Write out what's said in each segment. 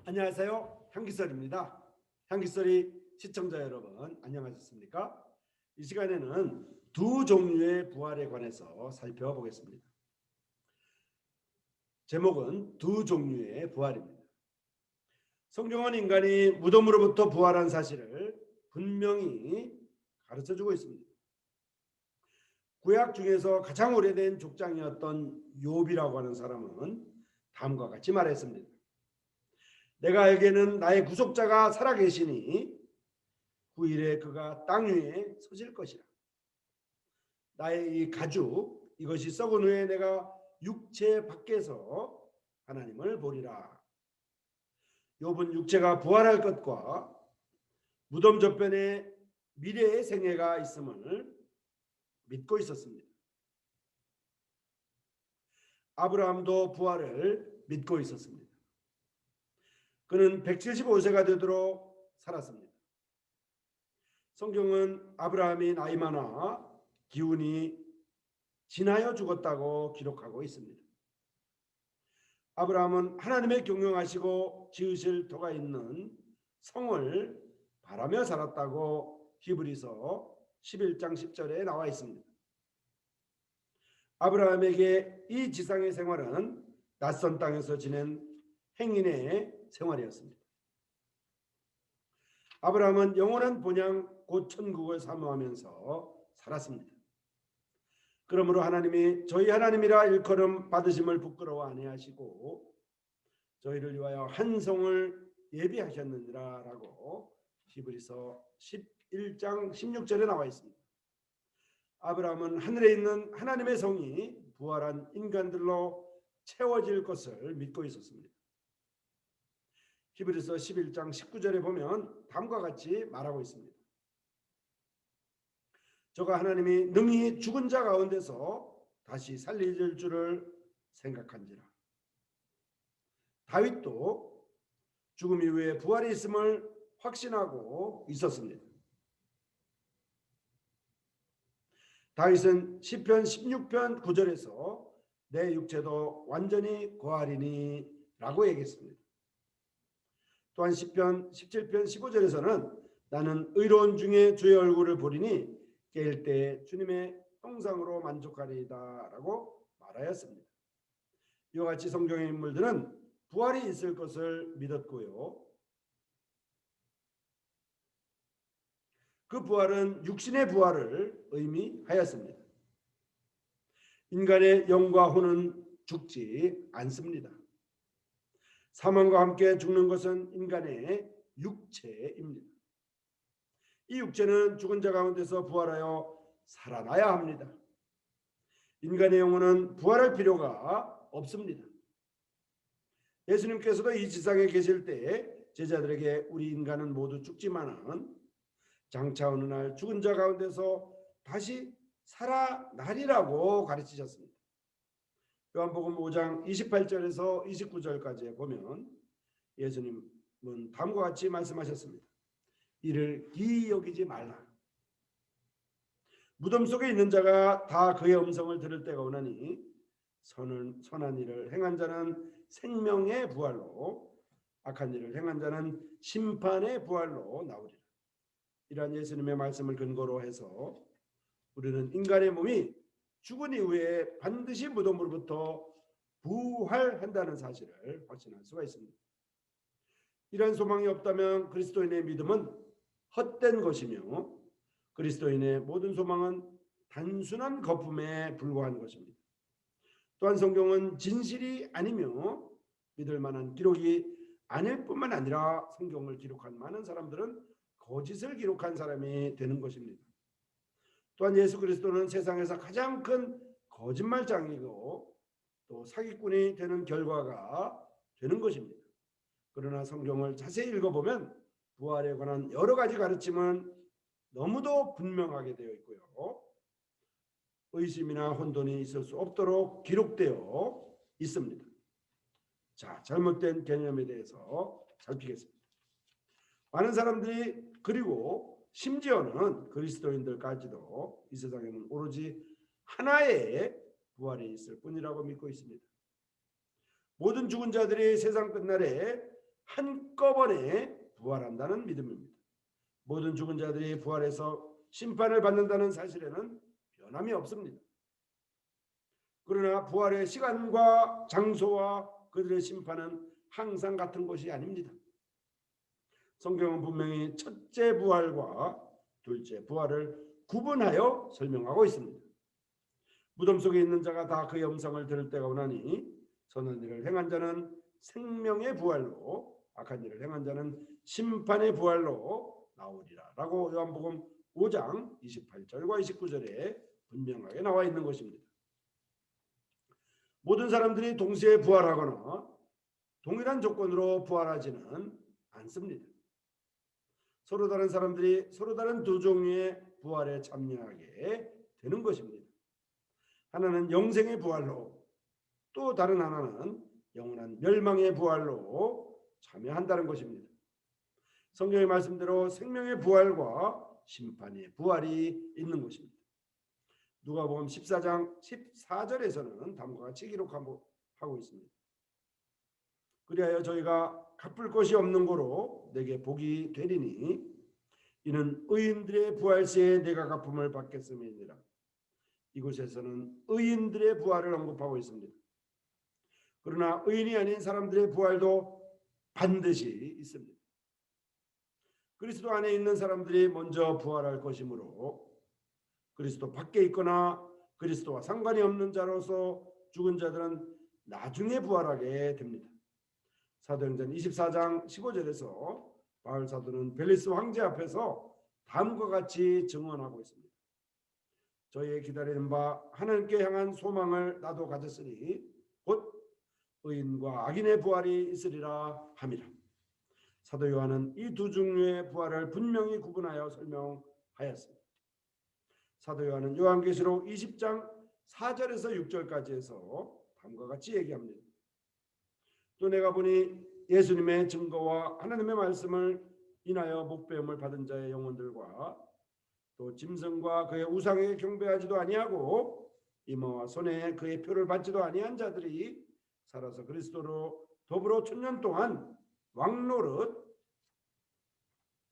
안녕하세요. 향기설입니다. 향기설이 시청자 여러분 안녕하셨습니까? 이 시간에는 두 종류의 부활에 관해서 살펴보겠습니다. 제목은 두 종류의 부활입니다. 성경은 인간이 무덤으로부터 부활한 사실을 분명히 가르쳐주고 있습니다. 구약 중에서 가장 오래된 족장이었던 욥이라고 하는 사람은 다음과 같이 말했습니다. 내가 알기에는 나의 구속자가 살아계시니 9일에 그가 땅 위에 서질 것이라. 나의 이 가죽 이것이 썩은 후에 내가 육체 밖에서 하나님을 보리라. 욥은 육체가 부활할 것과 무덤 저편에 미래의 생애가 있음을 믿고 있었습니다. 아브라함도 부활을 믿고 있었습니다. 그는 175세가 되도록 살았습니다. 성경은 아브라함이 나이 많아 기운이 지나여 죽었다고 기록하고 있습니다. 아브라함은 하나님의 경영하시고 지으실 터가 있는 성을 바라며 살았다고 히브리서 11장 10절에 나와 있습니다. 아브라함에게 이 지상의 생활은 낯선 땅에서 지낸 행인의 생활이었습니다. 아브라함은 영원한 본향 곧 천국을 사모하면서 살았습니다. 그러므로 하나님이 저희 하나님이라 일컬음 받으심을 부끄러워 아니하시고 저희를 위하여 한 성을 예비하셨느니라 라고 히브리서 11장 16절에 나와 있습니다. 아브라함은 하늘에 있는 하나님의 성이 부활한 인간들로 채워질 것을 믿고 있었습니다. 히브리서 11장 19절에 보면 다음과 같이 말하고 있습니다. 저가 하나님이 능히 죽은 자 가운데서 다시 살리실 줄을 생각한지라. 다윗도 죽음 이후에 부활이 있음을 확신하고 있었습니다. 다윗은 시편 16편 9절에서 내 육체도 완전히 고하리니 라고 얘기했습니다. 또한 시편 17편 15절에서는 나는 의로운 중에 주의 얼굴을 보리니 깨일 때 주님의 형상으로 만족하리이다 라고 말하였습니다. 이와 같이 성경의 인물들은 부활이 있을 것을 믿었고요. 그 부활은 육신의 부활을 의미하였습니다. 인간의 영과 혼은 죽지 않습니다. 사망과 함께 죽는 것은 인간의 육체입니다. 이 육체는 죽은 자 가운데서 부활하여 살아나야 합니다. 인간의 영혼은 부활할 필요가 없습니다. 예수님께서도 이 지상에 계실 때 제자들에게 우리 인간은 모두 죽지만은 장차 어느 날 죽은 자 가운데서 다시 살아나리라고 가르치셨습니다. 요한복음 5장 28절에서 29절까지 보면 예수님은 다음과 같이 말씀하셨습니다. 이를 기이 여기지 말라. 무덤 속에 있는 자가 다 그의 음성을 들을 때가 오나니 선한 일을 행한 자는 생명의 부활로 악한 일을 행한 자는 심판의 부활로 나오리라. 이러한 예수님의 말씀을 근거로 해서 우리는 인간의 몸이 죽은 이후에 반드시 무덤으로부터 부활한다는 사실을 확신할 수가 있습니다. 이러한 소망이 없다면 그리스도인의 믿음은 헛된 것이며 그리스도인의 모든 소망은 단순한 거품에 불과한 것입니다. 또한 성경은 진실이 아니며 믿을 만한 기록이 아닐 뿐만 아니라 성경을 기록한 많은 사람들은 거짓을 기록한 사람이 되는 것입니다. 또한 예수 그리스도는 세상에서 가장 큰 거짓말장이고 또 사기꾼이 되는 결과가 되는 것입니다. 그러나 성경을 자세히 읽어보면 부활에 관한 여러 가지 가르침은 너무도 분명하게 되어 있고요. 의심이나 혼돈이 있을 수 없도록 기록되어 있습니다. 자, 잘못된 개념에 대해서 살피겠습니다. 많은 사람들이 그리고 심지어는 그리스도인들까지도 이 세상에는 오로지 하나의 부활이 있을 뿐이라고 믿고 있습니다. 모든 죽은 자들이 세상 끝날에 한꺼번에 부활한다는 믿음입니다. 모든 죽은 자들이 부활해서 심판을 받는다는 사실에는 변함이 없습니다. 그러나 부활의 시간과 장소와 그들의 심판은 항상 같은 것이 아닙니다. 성경은 분명히 첫째 부활과 둘째 부활을 구분하여 설명하고 있습니다. 무덤 속에 있는 자가 다 그의 음성을 들을 때가 오나니 선한 일을 행한 자는 생명의 부활로 악한 일을 행한 자는 심판의 부활로 나오리라 라고 요한복음 5장 28절과 29절에 분명하게 나와 있는 것입니다. 모든 사람들이 동시에 부활하거나 동일한 조건으로 부활하지는 않습니다. 서로 다른 사람들이 서로 다른 두 종류의 부활에 참여하게 되는 것입니다. 하나는 영생의 부활로, 또 다른 하나는 영원한 멸망의 부활로 참여한다는 것입니다. 성경의 말씀대로 생명의 부활과 심판의 부활이 있는 것입니다. 누가복음 14장 14절에서는 다음과 같이 기록하고 있습니다. 그리하여 저희가 갚을 것이 없는 고로 내게 복이 되리니 이는 의인들의 부활시에 내가 갚음을 받겠음이니라. 이곳에서는 의인들의 부활을 언급하고 있습니다. 그러나 의인이 아닌 사람들의 부활도 반드시 있습니다. 그리스도 안에 있는 사람들이 먼저 부활할 것이므로 그리스도 밖에 있거나 그리스도와 상관이 없는 자로서 죽은 자들은 나중에 부활하게 됩니다. 사도행전 24장 15절에서 바울 사도는 벨리스 황제 앞에서 다음과 같이 증언하고 있습니다. 저희의 기다리는 바 하나님께 향한 소망을 나도 가졌으니 곧 의인과 악인의 부활이 있으리라 함이라. 사도 요한은 이 두 종류의 부활을 분명히 구분하여 설명하였습니다. 사도 요한은 요한계시록 20장 4절에서 6절까지 해서 다음과 같이 얘기합니다. 또 내가 보니 예수님의 증거와 하나님의 말씀을 인하여 목배움을 받은 자의 영혼들과 또 짐승과 그의 우상에게 경배하지도 아니하고 이마와 손에 그의 표를 받지도 아니한 자들이 살아서 그리스도로 더불어 천년 동안 왕노릇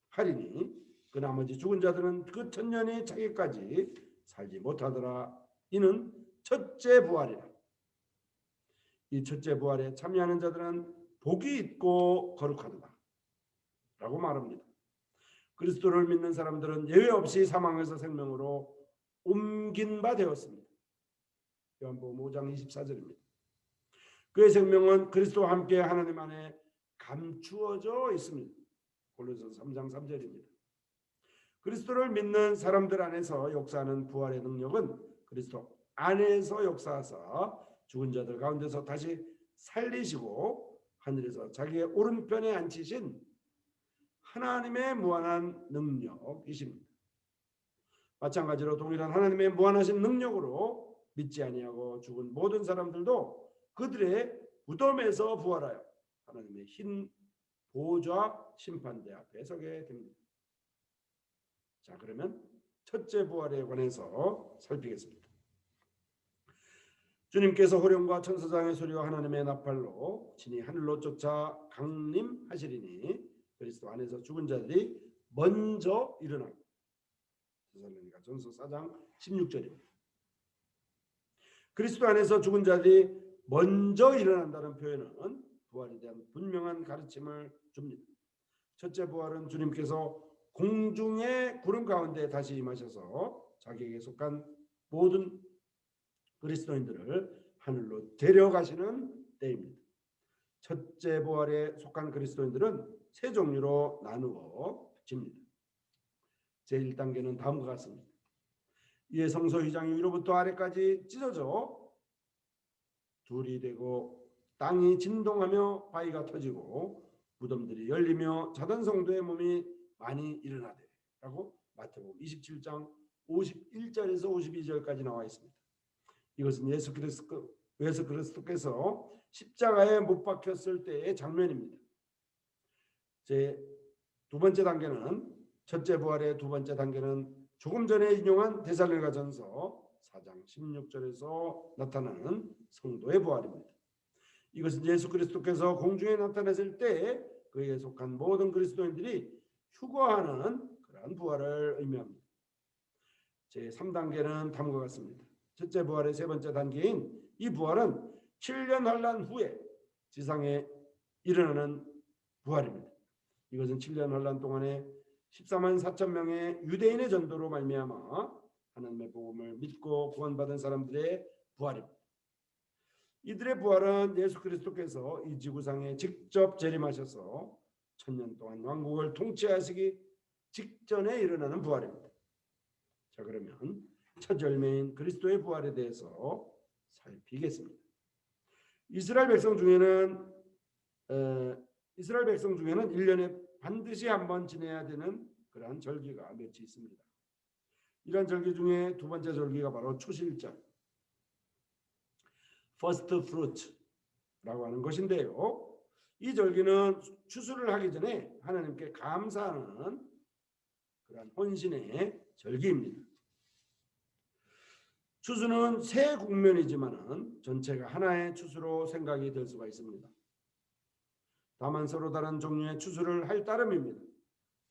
하리니 그 나머지 죽은 자들은 그 천년이 차기까지 살지 못하더라. 이는 첫째 부활이라. 이 첫째 부활에 참여하는 자들은 복이 있고 거룩하도다 라고 말합니다. 그리스도를 믿는 사람들은 예외 없이 사망에서 생명으로 옮긴 바 되었습니다. 요한복음 5장 24절입니다. 그의 생명은 그리스도와 함께 하나님 안에 감추어져 있습니다. 골로새서 3장 3절입니다. 그리스도를 믿는 사람들 안에서 역사하는 부활의 능력은 그리스도 안에서 역사하사 죽은 자들 가운데서 다시 살리시고 하늘에서 자기의 오른편에 앉히신 하나님의 무한한 능력이십니다. 마찬가지로 동일한 하나님의 무한하신 능력으로 믿지 아니하고 죽은 모든 사람들도 그들의 무덤에서 부활하여 하나님의 흰 보좌 심판대 앞에 서게 됩니다. 자, 그러면 첫째 부활에 관해서 살피겠습니다. 주님께서 호령과 천사장의 소리와 하나님의 나팔로 친히 하늘로 쫓아 강림하시리니 그리스도 안에서 죽은 자들이 먼저 일어나고. 데살로니가전서 4장 16절입니다. 그리스도 안에서 죽은 자들이 먼저 일어난다는 표현은 부활에 대한 분명한 가르침을 줍니다. 첫째 부활은 주님께서 공중의 구름 가운데 다시 임하셔서 자기에게 속한 모든 그리스도인들을 하늘로 데려가시는 때입니다. 첫째 부활에 속한 그리스도인들은 세 종류로 나누어집니다. 제1단계는 다음과 같습니다. 이에 성소 휘장이 위로부터 아래까지 찢어져 둘이 되고 땅이 진동하며 바위가 터지고 무덤들이 열리며 자던 성도의 몸이 많이 일어나되 라고 마태복음 27장 51절에서 52절까지 나와 있습니다. 이것은 예수 그리스도께서 십자가에 못 박혔을 때의 장면입니다. 제 두 번째 단계는 첫째 부활의 두 번째 단계는 조금 전에 인용한 데살로니가전서 4장 16절에서 나타나는 성도의 부활입니다. 이것은 예수 그리스도께서 공중에 나타났을 때 그에게 속한 모든 그리스도인들이 휴거하는 그러한 부활을 의미합니다. 제3단계는 다음과 같습니다. 첫째 부활의 세 번째 단계인 이 부활은 7년 환란 후에 지상에 일어나는 부활입니다. 이것은 7년 환란 동안에 14만 4천 명의 유대인의 전도로 말미암아 하나님의 복음을 믿고 구원받은 사람들의 부활입니다. 이들의 부활은 예수 그리스도께서 이 지구상에 직접 재림하셔서 1000년 동안 왕국을 통치하시기 직전에 일어나는 부활입니다. 자, 그러면 첫 열매인 그리스도의 부활에 대해서 살피겠습니다. 이스라엘 백성 중에는 1년에 반드시 한번 지내야 되는 그러한 절기가 몇이 있습니다. 이러한 절기 중에 두 번째 절기가 바로 초실절, First Fruit라고 하는 것인데요. 이 절기는 추수를 하기 전에 하나님께 감사하는 그러한 혼신의 절기입니다. 추수는 새 국면이지만은 전체가 하나의 추수로 생각이 될 수가 있습니다. 다만 서로 다른 종류의 추수를 할 따름입니다.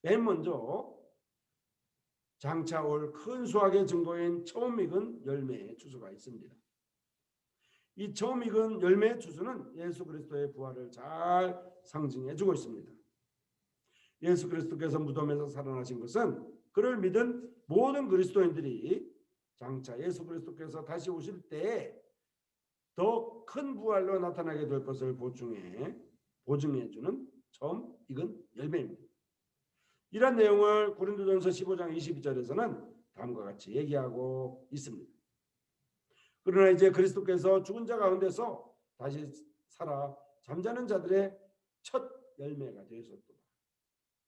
맨 먼저 장차 올 큰 수확의 증거인 처음 익은 열매의 추수가 있습니다. 이 처음 익은 열매의 추수는 예수 그리스도의 부활을 잘 상징해주고 있습니다. 예수 그리스도께서 무덤에서 살아나신 것은 그를 믿은 모든 그리스도인들이 장차 예수 그리스도께서 다시 오실 때 더 큰 부활로 나타나게 될 것을 보증해주는 처음 익은 열매입니다. 이런 내용을 고린도전서 15장 22절에서는 다음과 같이 얘기하고 있습니다. 그러나 이제 그리스도께서 죽은 자 가운데서 다시 살아 잠자는 자들의 첫 열매가 되셨도다.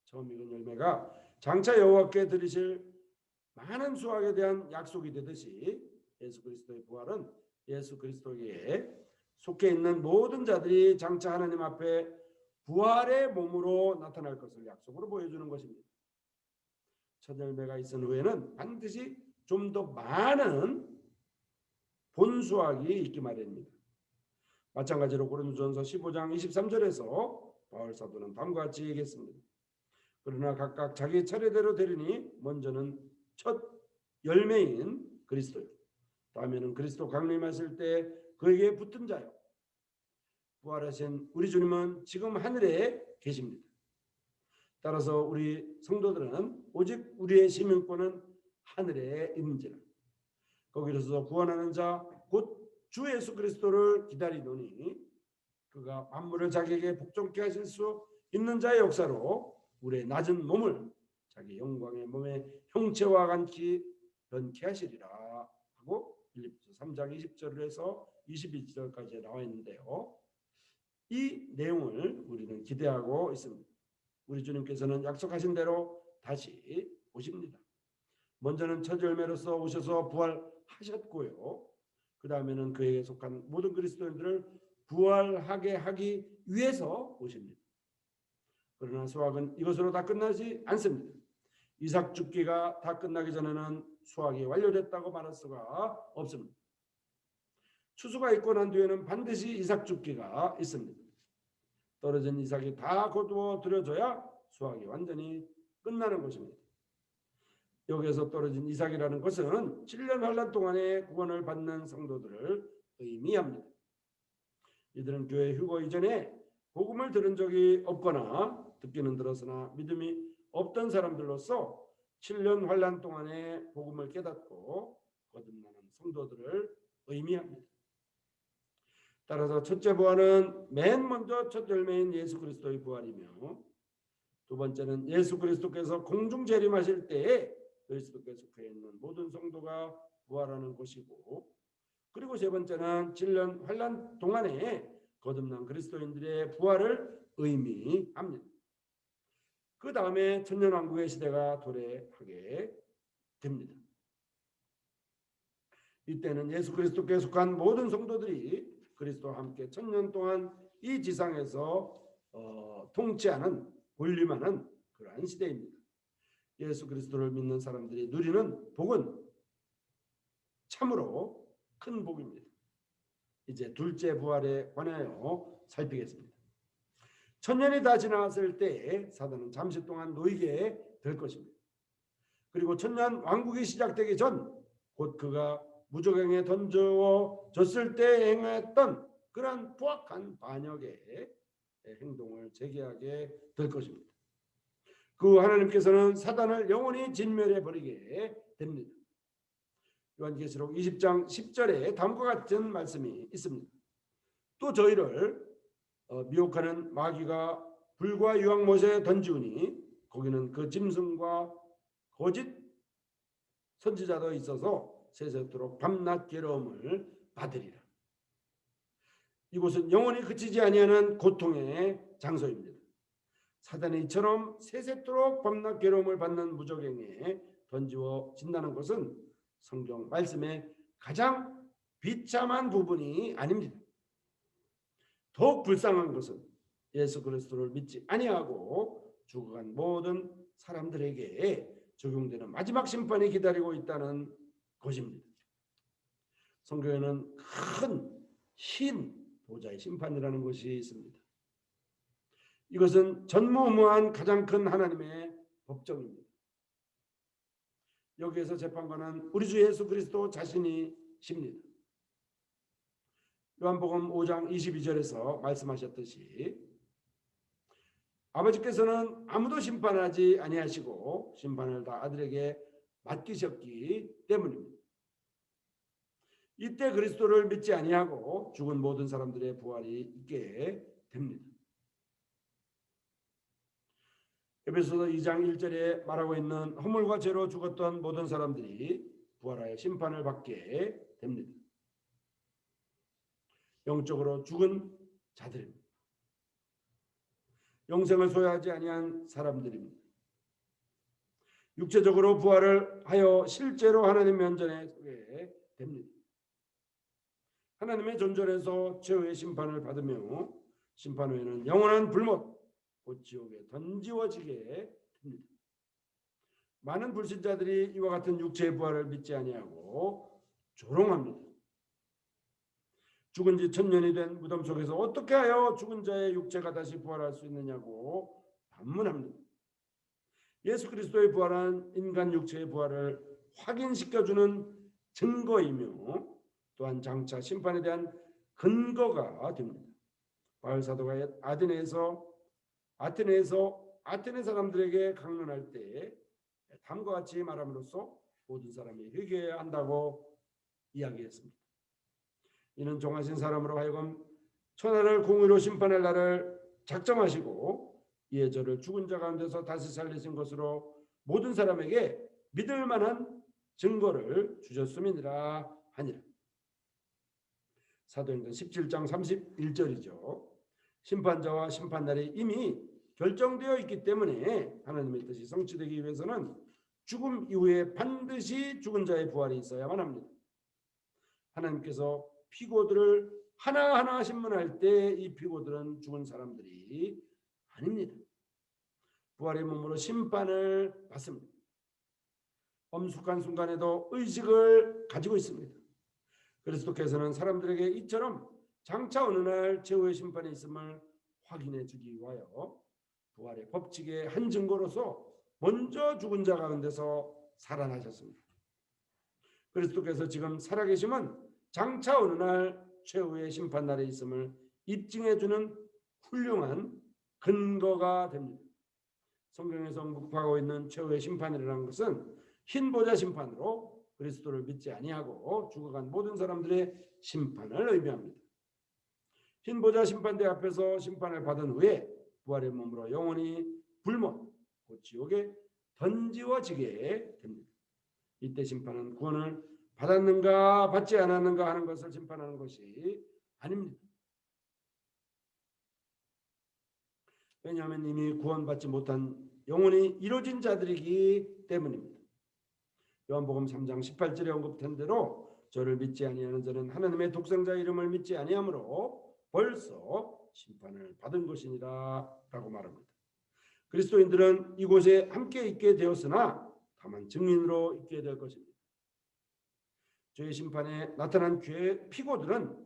처음 익은 열매가 장차 여호와께 드리실 많은 수확에 대한 약속이 되듯이 예수 그리스도의 부활은 예수 그리스도에 속해 있는 모든 자들이 장차 하나님 앞에 부활의 몸으로 나타날 것을 약속으로 보여주는 것입니다. 첫 열매가 있은 후에는 반드시 좀 더 많은 본수확이 있기 마련입니다. 마찬가지로 고린도전서 15장 23절에서 바울 사도는 다음과 같이 얘기했습니다. 그러나 각각 자기 차례대로 되리니 먼저는 첫 열매인 그리스도요, 다음에는 그리스도 강림하실 때 그에게 붙은 자요, 부활하신 우리 주님은 지금 하늘에 계십니다. 따라서 우리 성도들은 오직 우리의 시민권은 하늘에 있는지라 거기로서 구원하는 자 곧 주 예수 그리스도를 기다리노니 그가 만물을 자기에게 복종케 하실 수 있는 자의 역사로 우리의 낮은 몸을 자기 영광의 몸의 형체와 같이 변케 하시리라 하고 빌립보서 3장 20절에서 21절까지 나와 있는데요. 이 내용을 우리는 기대하고 있습니다. 우리 주님께서는 약속하신 대로 다시 오십니다. 먼저는 첫 열매로서 오셔서 부활하셨고요. 그 다음에는 그에게 속한 모든 그리스도인들을 부활하게 하기 위해서 오십니다. 그러나 수확은 이것으로 다 끝나지 않습니다. 이삭 죽기가 다 끝나기 전에는 수확이 완료됐다고 말할 수가 없습니다. 추수가 있고 난 뒤에는 반드시 이삭 죽기가 있습니다. 떨어진 이삭이 다 거두어 들여져야 수확이 완전히 끝나는 것입니다. 여기에서 떨어진 이삭이라는 것은 7년 환란 동안의 구원을 받는 성도들을 의미합니다. 이들은 교회 휴거 이전에 복음을 들은 적이 없거나 듣기는 들었으나 믿음이 없던 사람들로서 7년 환란 동안에 복음을 깨닫고 거듭나는 성도들을 의미합니다. 따라서 첫째 부활은 맨 먼저 첫 열매인 예수 그리스도의 부활이며, 두 번째는 예수 그리스도께서 공중 재림하실 때에 그리스도께 속해 있는 모든 성도가 부활하는 것이고, 그리고 세 번째는 7년 환란 동안에 거듭난 그리스도인들의 부활을 의미합니다. 그 다음에 천년왕국의 시대가 도래하게 됩니다. 이때는 예수 그리스도께 속한 모든 성도들이 그리스도와 함께 1000년 동안 이 지상에서 통치하는, 군림하는 그러한 시대입니다. 예수 그리스도를 믿는 사람들이 누리는 복은 참으로 큰 복입니다. 이제 둘째 부활에 관하여 살피겠습니다. 천년이 다 지나갔을 때 사단은 잠시 동안 놓이게 될 것입니다. 그리고 천년 왕국이 시작되기 전 곧 그가 무저갱에 던져졌을 때 행했던 그러한 포악한 반역의 행동을 재개하게 될 것입니다. 그 하나님께서는 사단을 영원히 진멸해 버리게 됩니다. 요한계시록 20장 10절에 다음과 같은 말씀이 있습니다. 또 저희를 미혹하는 마귀가 불과 유황못에 던지우니 거기는 그 짐승과 거짓 선지자도 있어서 세세토록 밤낮 괴로움을 받으리라. 이곳은 영원히 그치지 아니하는 고통의 장소입니다. 사단이 이처럼 세세토록 밤낮 괴로움을 받는 무저갱에 던지워진다는 것은 성경 말씀의 가장 비참한 부분이 아닙니다. 더욱 불쌍한 것은 예수 그리스도를 믿지 아니하고 죽어간 모든 사람들에게 적용되는 마지막 심판이 기다리고 있다는 것입니다. 성경에는 큰 흰 보좌의 심판이라는 것이 있습니다. 이것은 전무후무한 가장 큰 하나님의 법정입니다. 여기에서 재판관은 우리 주 예수 그리스도 자신이십니다. 요한복음 5장 22절에서 말씀하셨듯이 아버지께서는 아무도 심판하지 아니하시고 심판을 다 아들에게 맡기셨기 때문입니다. 이때 그리스도를 믿지 아니하고 죽은 모든 사람들의 부활이 있게 됩니다. 에베소서 2장 1절에 말하고 있는 허물과 죄로 죽었던 모든 사람들이 부활하여 심판을 받게 됩니다. 영적으로 죽은 자들입니다. 영생을 소유하지 아니한 사람들입니다. 육체적으로 부활을 하여 실제로 하나님 면전에 서게 됩니다. 하나님의 존전에서 최후의 심판을 받으며 심판 후에는 영원한 불못 곧 지옥에 던지워지게 됩니다. 많은 불신자들이 이와 같은 육체의 부활을 믿지 아니하고 조롱합니다. 죽은 지 1000년이 된 무덤 속에서 어떻게 하여 죽은 자의 육체가 다시 부활할 수 있느냐고 반문합니다. 예수 그리스도의 부활은 인간 육체의 부활을 확인시켜주는 증거이며 또한 장차 심판에 대한 근거가 됩니다. 바울 사도가 아테네 사람들에게 강론할 때 다음과 같이 말함으로써 모든 사람이 회개해야 한다고 이야기했습니다. 이는 종하신 사람으로 하여금 천하를 공의로 심판할 날을 작정하시고 이에 저를 죽은 자 가운데서 다시 살리신 것으로 모든 사람에게 믿을 만한 증거를 주셨음이니라 하니라. 사도행전 17장 31절이죠. 심판자와 심판날이 이미 결정되어 있기 때문에 하나님의 뜻이 성취되기 위해서는 죽음 이후에 반드시 죽은 자의 부활이 있어야만 합니다. 하나님께서 피고들을 하나하나 신문할 때 이 피고들은 죽은 사람들이 아닙니다. 부활의 몸으로 심판을 받습니다. 엄숙한 순간에도 의식을 가지고 있습니다. 그리스도께서는 사람들에게 이처럼 장차 어느 날 최후의 심판이 있음을 확인해 주기 위하여 부활의 법칙의 한 증거로서 먼저 죽은 자 가운데서 살아나셨습니다. 그리스도께서 지금 살아계심은 장차 어느 날 최후의 심판날에 있음을 입증해 주는 훌륭한 근거가 됩니다. 성경에서 언급하고 있는 최후의 심판이라는 것은 흰 보좌 심판으로 그리스도를 믿지 아니하고 죽어간 모든 사람들의 심판을 의미합니다. 흰 보좌 심판대 앞에서 심판을 받은 후에 부활의 몸으로 영원히 불못 곧 지옥에 던지워지게 됩니다. 이때 심판은 구원을 받았는가 받지 않았는가 하는 것을 심판하는 것이 아닙니다. 왜냐하면 이미 구원받지 못한 영혼이 이루어진 자들이기 때문입니다. 요한복음 3장 18절에 언급된 대로 저를 믿지 아니하는 자는 하나님의 독생자 이름을 믿지 아니하므로 벌써 심판을 받은 것이니라 라고 말합니다. 그리스도인들은 이곳에 함께 있게 되었으나 다만 증인으로 있게 될 것입니다. 죄의 심판에 나타난 피고들은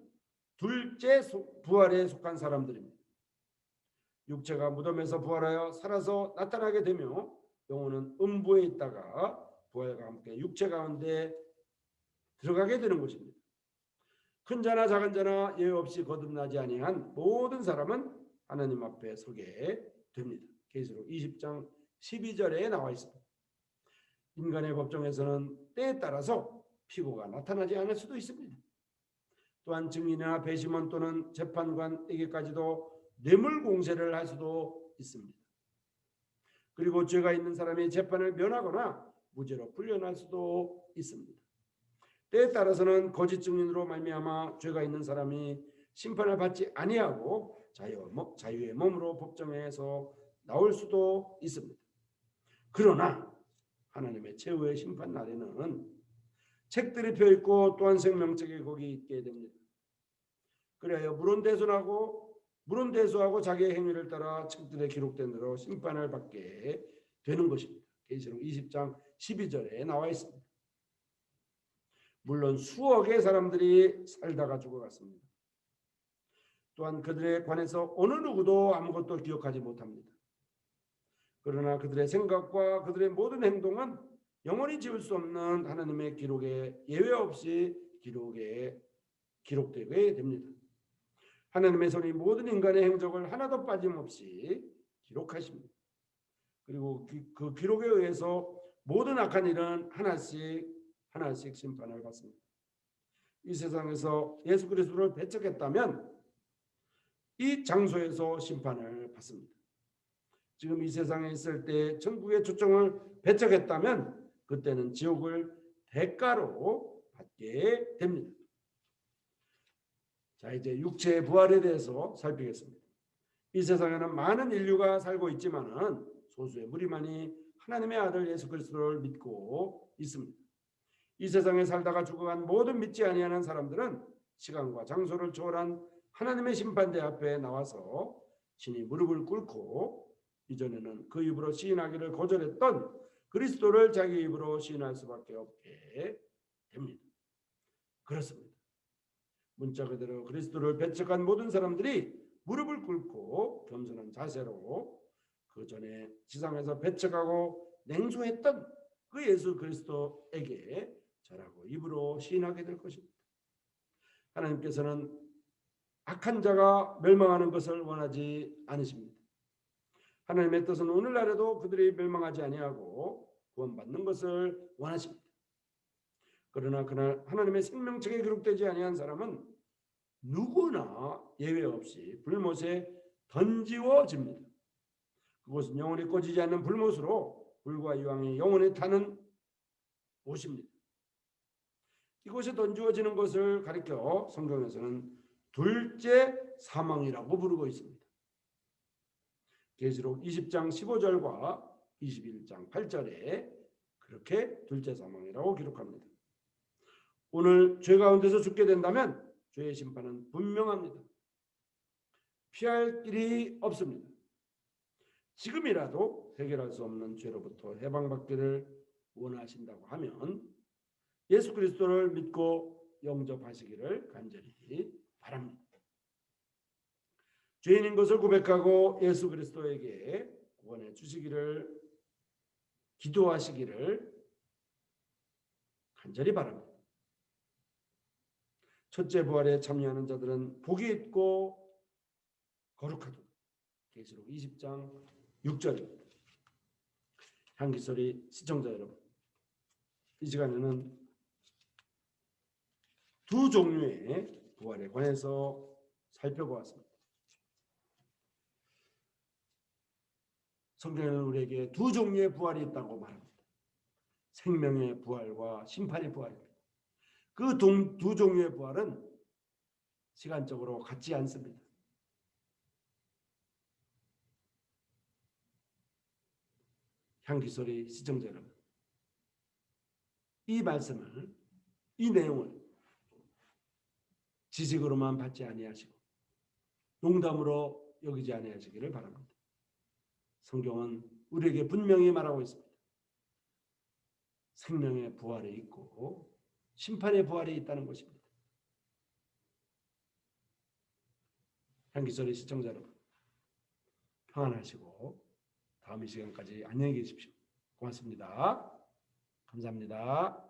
둘째 부활에 속한 사람들입니다. 육체가 무덤에서 부활하여 살아서 나타나게 되며 영혼은 음부에 있다가 부활과 함께 육체 가운데 들어가게 되는 것입니다. 큰 자나 작은 자나 예외 없이 거듭나지 아니한 모든 사람은 하나님 앞에 서게 됩니다. 계시록 20장 12절에 나와 있습니다. 인간의 법정에서는 때에 따라서 피고가 나타나지 않을 수도 있습니다. 또한 증인이나 배심원 또는 재판관에게까지도 뇌물 공세를 할 수도 있습니다. 그리고 죄가 있는 사람이 재판을 면하거나 무죄로 풀려날 수도 있습니다. 때에 따라서는 거짓 증인으로 말미암아 죄가 있는 사람이 심판을 받지 아니하고 자유의 몸으로 법정에서 나올 수도 있습니다. 그러나 하나님의 최후의 심판 날에는 책들이 펴 있고 또한 생명책이 거기 있게 됩니다. 그래야 물론대수하고 자기의 행위를 따라 책들에 기록된 대로 심판을 받게 되는 것입니다. 계시록 20장 12절에 나와 있습니다. 물론 수억의 사람들이 살다가 죽어갔습니다. 또한 그들에 관해서 어느 누구도 아무것도 기억하지 못합니다. 그러나 그들의 생각과 그들의 모든 행동은 영원히 지울 수 없는 하나님의 기록에 예외 없이 기록되게 됩니다. 하나님의 손이 모든 인간의 행적을 하나도 빠짐없이 기록하십니다. 그리고 그 기록에 의해서 모든 악한 일은 하나씩 심판을 받습니다. 이 세상에서 예수 그리스도를 배척했다면 이 장소에서 심판을 받습니다. 지금 이 세상에 있을 때 천국의 초청을 배척했다면 그때는 지옥을 대가로 받게 됩니다. 자, 이제 육체의 부활에 대해서 살피겠습니다. 이 세상에는 많은 인류가 살고 있지만은 소수의 무리만이 하나님의 아들 예수 그리스도를 믿고 있습니다. 이 세상에 살다가 죽어간 모든 믿지 아니하는 사람들은 시간과 장소를 초월한 하나님의 심판대 앞에 나와서 친히 무릎을 꿇고 이전에는 그 입으로 시인하기를 거절했던 그리스도를 자기 입으로 시인할 수밖에 없게 됩니다. 그렇습니다. 문자 그대로 그리스도를 배척한 모든 사람들이 무릎을 꿇고 겸손한 자세로 그 전에 지상에서 배척하고 냉소했던 그 예수 그리스도에게 절하고 입으로 시인하게 될 것입니다. 하나님께서는 악한 자가 멸망하는 것을 원하지 않으십니다. 하나님의 뜻은 오늘날에도 그들이 멸망하지 아니하고 구원받는 것을 원하십니다. 그러나 그날 하나님의 생명책에 기록되지 아니한 사람은 누구나 예외 없이 불못에 던지워집니다. 그곳은 영원히 꺼지지 않는 불못으로 불과 이왕이 영원히 타는 곳입니다. 이곳에 던지워지는 것을 가리켜 성경에서는 둘째 사망이라고 부르고 있습니다. 계시록 20장 15절과 21장 8절에 그렇게 둘째 사망이라고 기록합니다. 오늘 죄 가운데서 죽게 된다면 죄의 심판은 분명합니다. 피할 길이 없습니다. 지금이라도 해결할 수 없는 죄로부터 해방받기를 원하신다고 하면 예수 그리스도를 믿고 영접하시기를 간절히 바랍니다. 죄인인 것을 고백하고 예수 그리스도에게 구원해 주시기를 기도하시기를 간절히 바랍니다. 첫째 부활에 참여하는 자들은 복이 있고 거룩하도다. 계시록 20장 6절입니다. 향기소리 시청자 여러분, 이 시간에는 두 종류의 부활에 관해서 살펴보았습니다. 성경에는 우리에게 두 종류의 부활이 있다고 말합니다. 생명의 부활과 심판의 부활입니다. 그 두 종류의 부활은 시간적으로 같지 않습니다. 향기소리 시청자 여러분, 이 말씀을, 이 내용을 지식으로만 받지 아니하시고 농담으로 여기지 아니하시기를 바랍니다. 성경은 우리에게 분명히 말하고 있습니다. 생명의 부활이 있고 심판의 부활이 있다는 것입니다. 향기소리 시청자 여러분, 평안하시고 다음 이 시간까지 안녕히 계십시오. 고맙습니다. 감사합니다.